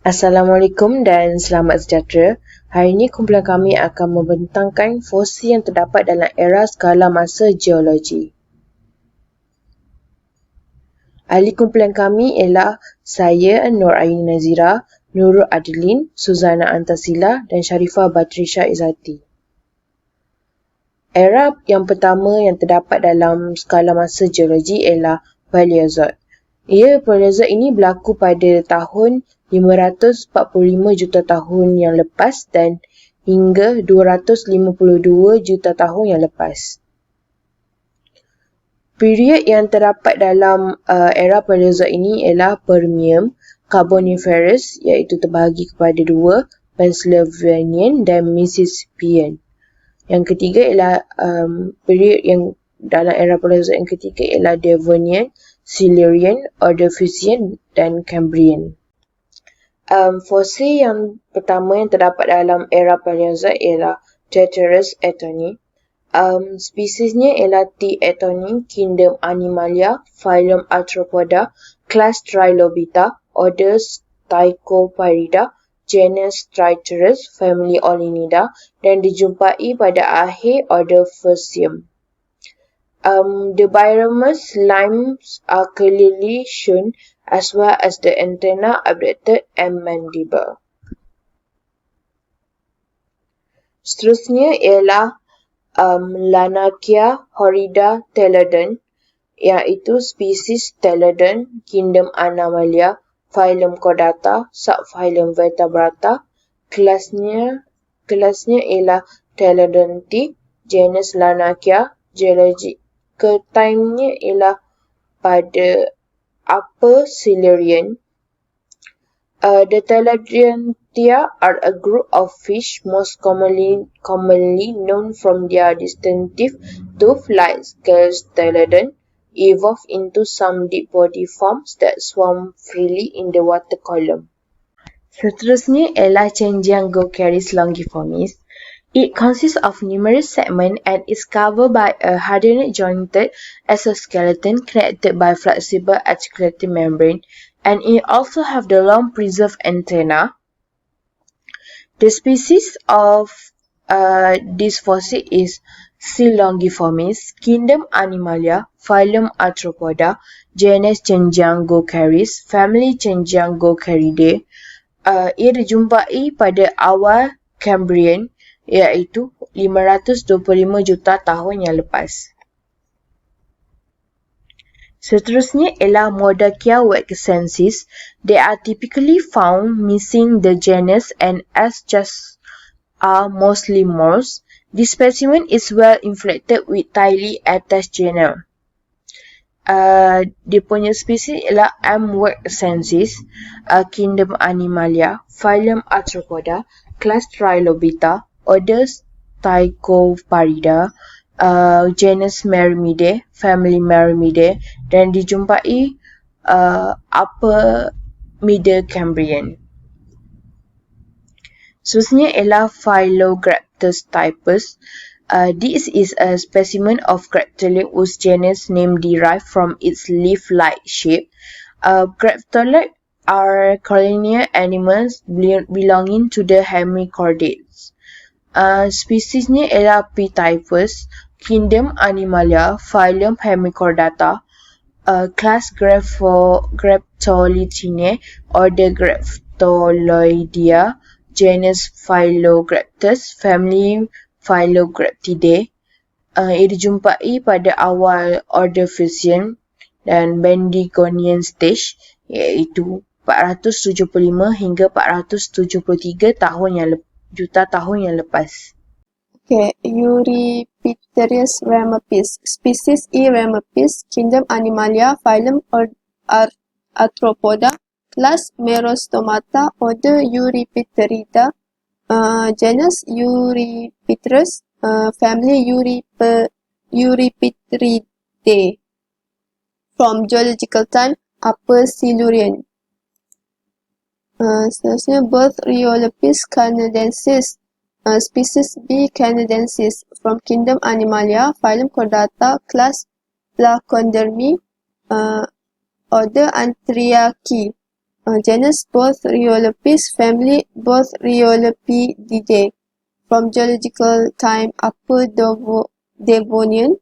Assalamualaikum dan selamat sejahtera. Hari ini kumpulan kami akan membentangkan fosil yang terdapat dalam era skala masa geologi. Ahli kumpulan kami ialah saya, Nur Aini Nazira, Nurul Adlin, Suzana Antasila dan Sharifah Batrisha Izzati. Era yang pertama yang terdapat dalam skala masa geologi ialah Paleozoik. Paleozoik ini berlaku pada tahun 545 juta tahun yang lepas dan hingga 252 juta tahun yang lepas. Period yang terdapat dalam era Paleozoik ini ialah Permian, Carboniferous iaitu terbahagi kepada dua, Pennsylvanian dan Mississippian. Yang ketiga ialah period yang dalam era Paleozoik yang ketiga ialah Devonian, Silurian, Ordovician dan Cambrian. Fosil yang pertama yang terdapat dalam era Paleozoik ialah Tetrarus etoni. Spesiesnya ialah T. etoni, kingdom Animalia, phylum Arthropoda, class Trilobita, order Steichophyridae, genus Tricerus, family Olinida dan dijumpai pada akhir order Fusarium. The biramous limbs are clearly shown as well as the antenna, abducted and mandible. Seterusnya ialah Lanakia horrida Telodon, iaitu spesies Telodon, kingdom Animalia, phylum Chordata, subphylum Vertebrata, kelasnya ialah Telodonti, genus Lanakia, geological time-nya ialah pada Upper Silurian. The Telodontia are a group of fish most commonly known from their distinctive tooth-like scales. Telodon evolved into some deep body forms that swam freely in the water column. Seterusnya ialah Changiangocaris longiformis. It consists of numerous segments and is covered by a hardened jointed exoskeleton connected by flexible articulating membrane, and it also have the long preserved antenna. The species of this fossil is C. longiformis, kingdom Animalia, phylum Arthropoda, genus Changiangocaris, family Changiangocaridae. Ia dijumpai pada awal Cambrian, iaitu 525 juta tahun yang lepas. Seterusnya ialah Mordechia waxensis. They are typically found missing the genus and as just are mostly moles. This specimen is well inflected with tightly attached genus. Dia punya spesies ialah M. waxensis, kingdom Animalia, phylum Arthropoda, class Trilobita, order Steichophyridae, genus Myrmidae, family Myrmidae dan dijumpai Upper Middle Cambrian. Seterusnya ialah Phyllograptus typus. This is a specimen of Graptolite whose genus name derived from its leaf-like shape. Graptolite are collinear animals belonging to the hemichordates. Spesiesnya ialah P. typus, kingdom Animalia, phylum Hemichordata, class Graptolitinae, order Graptoloidea, genus Phyllograptus, family Phyllograptidae. Ia dijumpai pada awal Ordovician dan Bendigonian stage, iaitu 475 hingga 473 juta tahun yang lepas. Eurypterus ramapis, species E. ramapis, kingdom Animalia, phylum Arthropoda, class Merostomata, order Eurypteridae, genus Eurypterus, family Eurypteridae. From geological time, Upper Silurian. Seterusnya Birth Rheolopis canadensis, species B. canadensis, from kingdom Animalia, phylum Chordata, class Placodermi, order Anthraci, Genus Bothriolopis, family Bothriolopidae. From geological time Upper Devonian.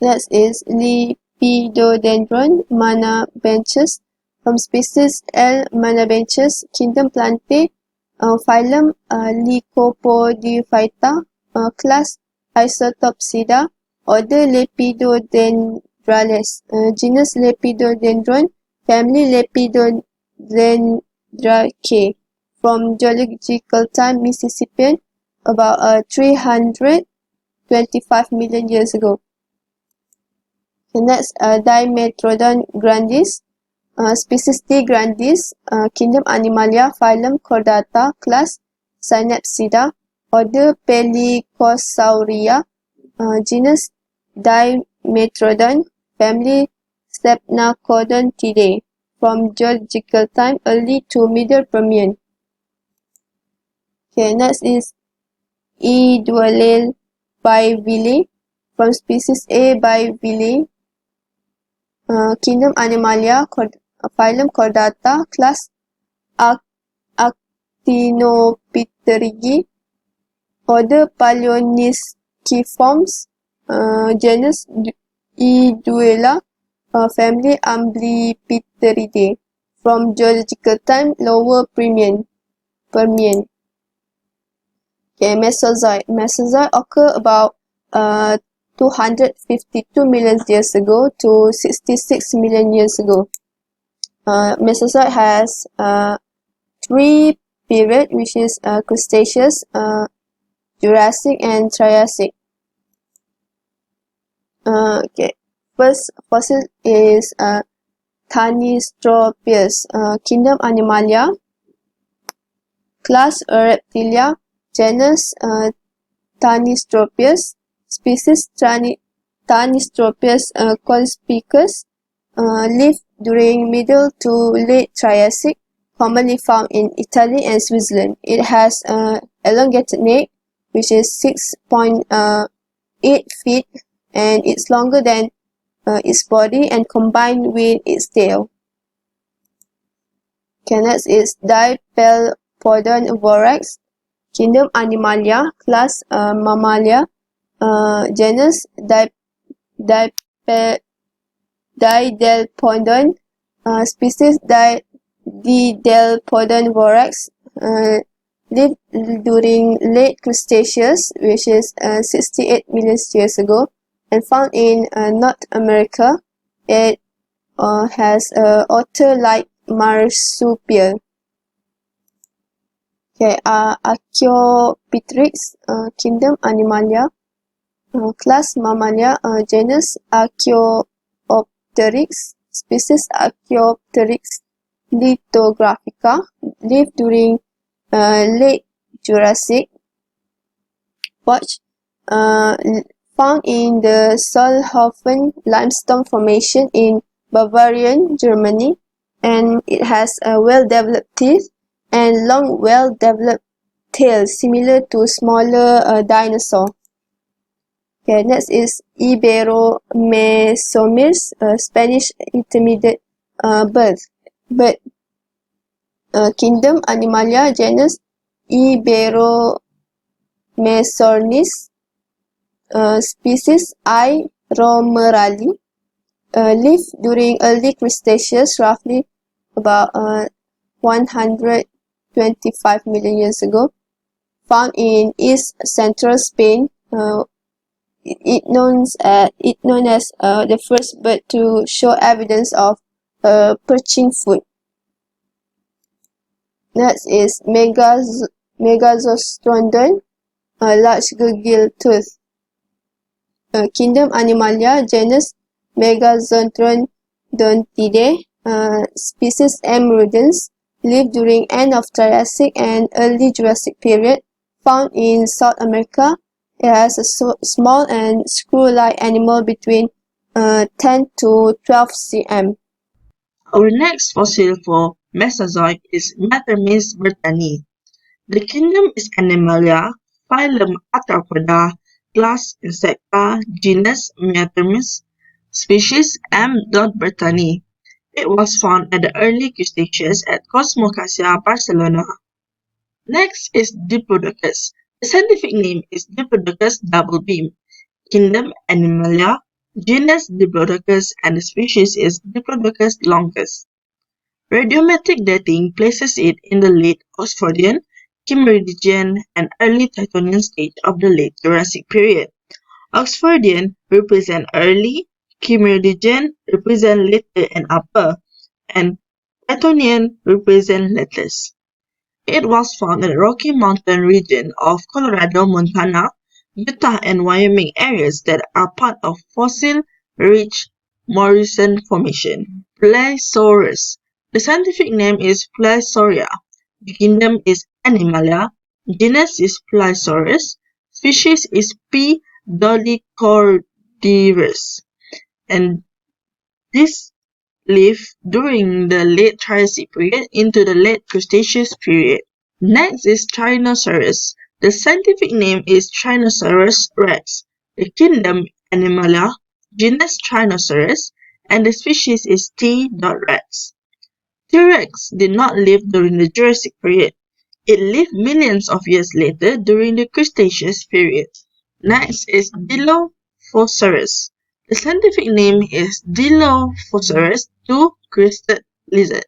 Next is Lepidodendron manabenchus from species L. manabenchus, kingdom Plantae, phylum Lycopodophyta, class Isotopsida, order Lepidodendrales, genus Lepidodendron, family Lepidodendroideae. From geological time Mississippian, about 325 million years ago. The next, Dimetrodon grandis, species T. grandis, kingdom Animalia, phylum Chordata, class Synapsida, order Pelycosauria, genus Dimetrodon, family Stepnacodontidae. From geological time early to middle Permian. Okay, next is E. dualale bivillae, from species A. bivillae, kingdom Animalia, phylum Chordata, class Actinopterygii, order Paleonychiformes, genus Eduela, family Amblypteridae. From geological time lower Permian. Okay, Mesozoic. Mesozoic occur about 252 million years ago to 66 million years ago. Mesozoic has three periods, which is Cretaceous, Jurassic, and Triassic. Okay, first fossil is Tanystropius, kingdom Animalia, class Reptilia, genus Tanystropius, species Tanystropius conspicus, lived during middle to late Triassic, commonly found in Italy and Switzerland. It has elongated neck, which is 6.8 feet, and it's longer than its body and combined with its tail. Okay, next is Dipelpodon vorax, kingdom Animalia, class Mammalia, genus Didelpodon, species Didelpodon vorax, lived during late Cretaceous, which is 68 million years ago, and found in North America. It has otter-like marsupial. Okay, Archaeopteryx, kingdom Animalia, class Mammalia, genus Archaeopteryx, species Archaeopteryx lithographica, lived during late Jurassic. Watch, found in the Solnhofen limestone formation in Bavarian, Germany, and it has well-developed teeth and long, well-developed tail similar to smaller dinosaur. Okay, next is Iberomesomys, Spanish intermediate bird. Kingdom Animalia, genus Iberomesornis, species I. romerali, lived during early Cretaceous, roughly about 125 million years ago, found in East Central Spain. It known as the first bird to show evidence of perching foot. Next is Megazostrodon, large gurgil tooth. Kingdom Animalia, genus Megazostrodontidae, species M. rudens, lived during end of Triassic and early Jurassic period, found in South America. It has a small and screw-like animal between 10 to 12 cm. Our next fossil for Mesozoic is Metermis bertani. The kingdom is Animalia, phylum Arthropoda, class Insecta, genus Metermis, species M. bertani. It was found at the early Cretaceous at Cosmocassia, Barcelona. Next is Diplodocus. The scientific name is Diplodocus doublebeam. Kingdom Animalia, genus Diplodocus, and the species is Diplodocus longus. Radiometric dating places it in the late Oxfordian, Kimmeridgian, and early Titonian stage of the late Jurassic period. Oxfordian represent early, Kimmeridgian represent later and upper, and Titonian represent latest. It was found in the Rocky Mountain region of Colorado, Montana, Utah, and Wyoming areas that are part of fossil-rich Morrison Formation. Plesiosaurus. The scientific name is Plesiosauria. The kingdom is Animalia. Genus is Plesiosaurus. Species is P. dolichordirus. And this lived during the late Triassic period into the late Cretaceous period. Next is Tyrannosaurus. The scientific name is Tyrannosaurus rex. The kingdom Animalia, genus Tyrannosaurus, and the species is T. rex. T-Rex did not live during the Jurassic period. It lived millions of years later during the Cretaceous period. Next is Dilophosaurus. The scientific name is Dilophosaurus, two-crested lizard.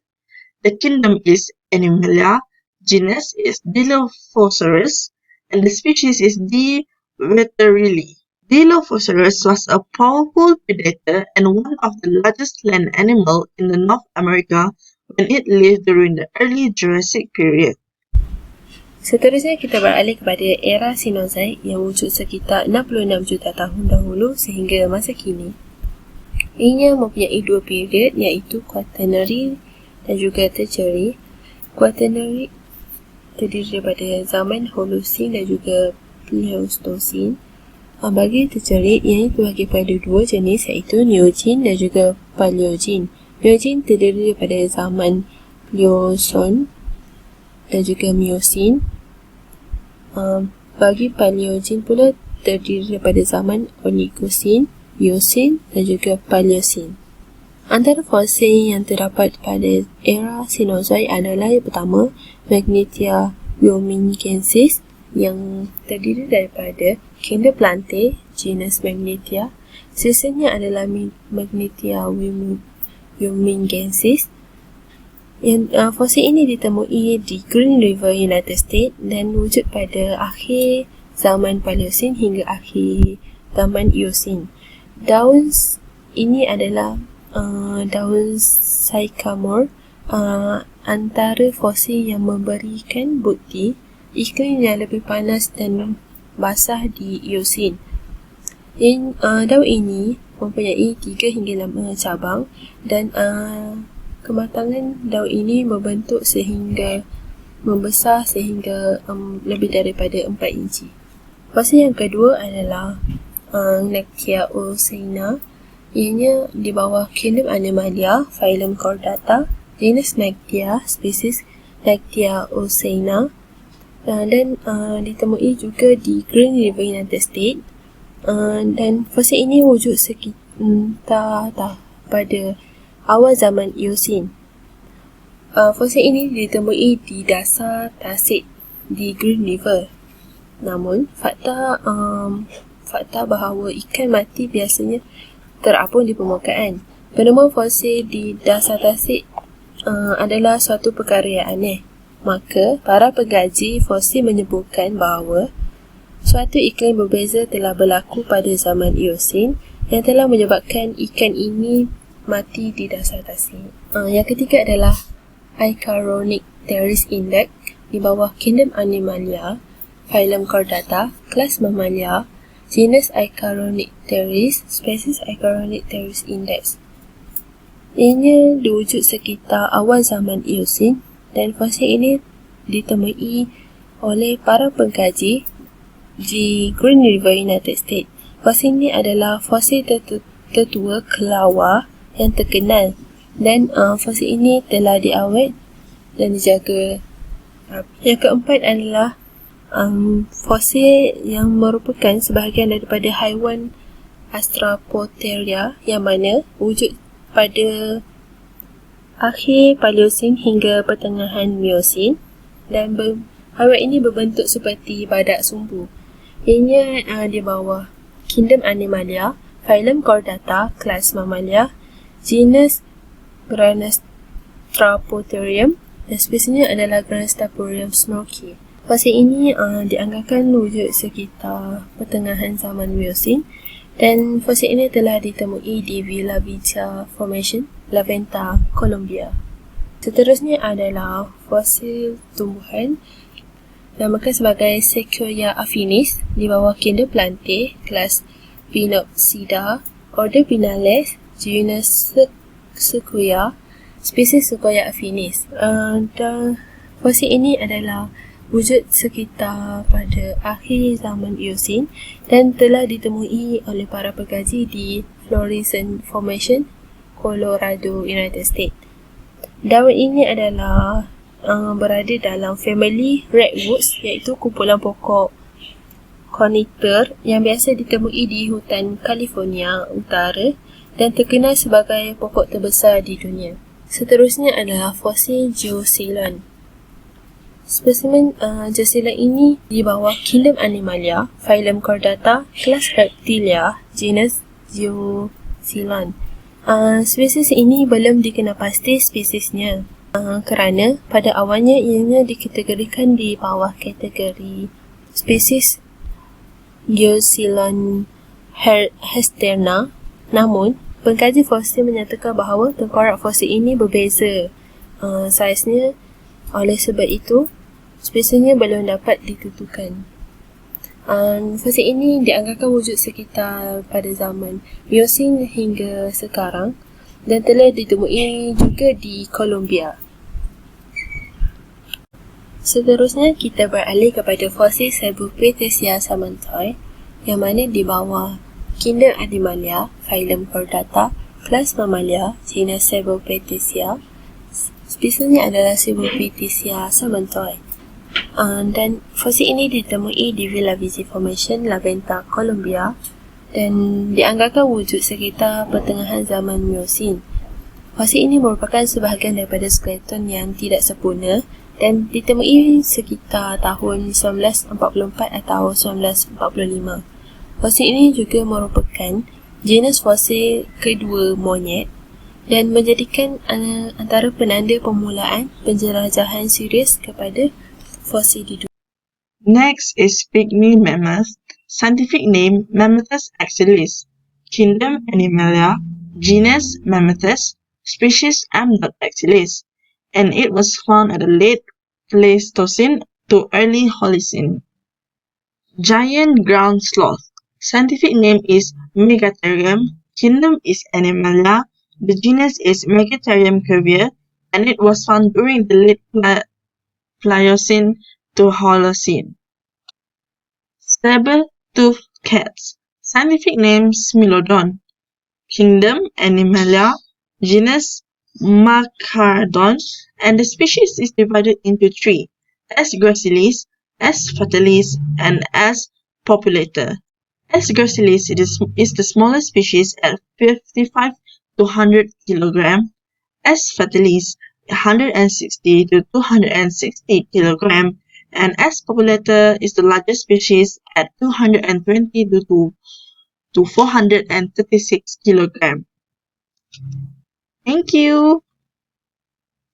The kingdom is Animalia, genus is Dilophosaurus, and the species is D. veterilli. Dilophosaurus was a powerful predator and one of the largest land animals in North America when it lived during the early Jurassic period. Seterusnya kita beralih kepada era Cenozoik yang wujud sekitar 66 juta tahun dahulu sehingga masa kini. Ianya mempunyai dua period iaitu Quaternary dan juga Tertiary. Quaternary terdiri daripada zaman Holocene dan juga Pleistocene. Bagi Tertiary, ianya terbagi pada dua jenis iaitu Neogene dan juga Paleogene. Neogene terdiri daripada zaman Pliocene dan juga Miocene. Bagi Paleogene pula terdiri daripada zaman Oligocene, Eocene dan juga Paleocene. Antara fosil yang terdapat pada era Cenozoik adalah yang pertama Magnetia yomingensis yang terdiri daripada kingdom Plantae, genus Magnetia. Sisanya adalah Magnetia yomingensis. Fosil ini ditemui di Green River, United States dan wujud pada akhir zaman Paleocene hingga akhir zaman Eocene. Daun ini adalah daun sycamore, antara fosil yang memberikan bukti iklim yang lebih panas dan basah di Eocene. Daun ini mempunyai 3 hingga 5 cabang dan kematangan daun ini membesar sehingga lebih daripada 4 inci. Fosil yang kedua adalah Nectia oocyana. Ianya di bawah kingdom Animalia, phylum Chordata, genus Nectia, spesies Nectia oocyana, dan ditemui juga di Green River, United States. Dan fosil ini wujud sekitar pada awal zaman Eocene. Fosil ini ditemui di dasar tasik di Green River. Namun, fakta bahawa ikan mati biasanya terapung di permukaan. Penemuan fosil di dasar tasik adalah suatu perkara yang aneh. Maka, para pengkaji fosil menyebutkan bahawa suatu iklim berbeza telah berlaku pada zaman Eocene yang telah menyebabkan ikan ini mati di dasar tasik. Yang ketiga adalah Icaronycteris index di bawah kingdom Animalia, phylum Chordata, kelas Mammalia, genus Icaronycteris, spesies Icaronycteris index. Ianya diwujud sekitar awal zaman Eocene dan fosil ini ditemui oleh para pengkaji di Green River, United States. Fosil ini adalah fosil tertua kelawar yang terkenal dan fosil ini telah diawet dan dijaga. Yang keempat adalah fosil yang merupakan sebahagian daripada haiwan Astrapoteria yang mana wujud pada akhir Paleosin hingga pertengahan Miosin, dan haiwan ini berbentuk seperti badak sumbu. Ianya di bawah Kingdom Animalia, Phylum Chordata, kelas Mammalia, genus Granastrapotherium, dan spesiesnya adalah Granastrapotherium snorki. Fosil ini dianggarkan wujud sekitar pertengahan zaman Miosin, dan fosil ini telah ditemui di Villa Vita Formation, La Venta, Colombia. Seterusnya adalah fosil tumbuhan, namakan sebagai Sequoia affinis, di bawah Kingdom Plantae, kelas Pinopsida, order Pinales, genus Sequoia, spesies Sequoia affinis. Dan fosil ini adalah wujud sekitar pada akhir zaman Eocene dan telah ditemui oleh para pengkaji di Florissant Formation, Colorado, United States. Daun ini adalah berada dalam family redwoods, iaitu kumpulan pokok conifer yang biasa ditemui di hutan California Utara dan terkenal sebagai pokok terbesar di dunia. Seterusnya adalah fosil Geocylon. Spesimen Geocylon ini di bawah Kingdom Animalia, Phylum Chordata, kelas Reptilia, genus Geocylon. Spesies ini belum dikenal pasti spesiesnya kerana pada awalnya ianya dikategorikan di bawah kategori spesies Geocylon hesterna. Namun, pengkaji fosil menyatakan bahawa tengkorak fosil ini berbeza saiznya. Oleh sebab itu, spesiesnya belum dapat ditentukan. Fosil ini dianggarkan wujud sekitar pada zaman Miocene hingga sekarang dan telah ditemui juga di Colombia. Seterusnya, kita beralih kepada fosil Cebupetesia samantoi yang mana di bawah Kingdom Animalia, Phylum Chordata, kelas Mammalia, genus Cebupetesia. Spesiesnya adalah Cebupetesia samantoi. Dan fosil ini ditemui di Villa Vita Formation, La Venta, Colombia dan dianggarkan wujud sekitar pertengahan zaman Miocene. Fosil ini merupakan sebahagian daripada skeleton yang tidak sempurna dan ditemui sekitar tahun 1944 atau 1945. Fosil ini juga merupakan genus fosil kedua monyet dan menjadikan antara penanda permulaan penjelajahan serius kepada fosil di dunia. Next is pygmy mammoth, scientific name Mammuthus axilis, Kingdom Animalia, genus Mammuthus, species M. axilis, and it was found at the late Pleistocene to early Holocene. Giant ground sloth, scientific name is Megatherium, Kingdom is Animalia, the genus is Megatherium curvia, and it was found during the late Pliocene to Holocene. Saber-toothed cats, scientific name Smilodon, Kingdom Animalia, genus Macardon, and the species is divided into three: S. gracilis, S. fatalis, and S. populata. S. gracilis is the smallest species at 55 to 100 kg, S. fatalis 160 to 260 kg, and S. populata is the largest species at 220 to 436 kg. Thank you.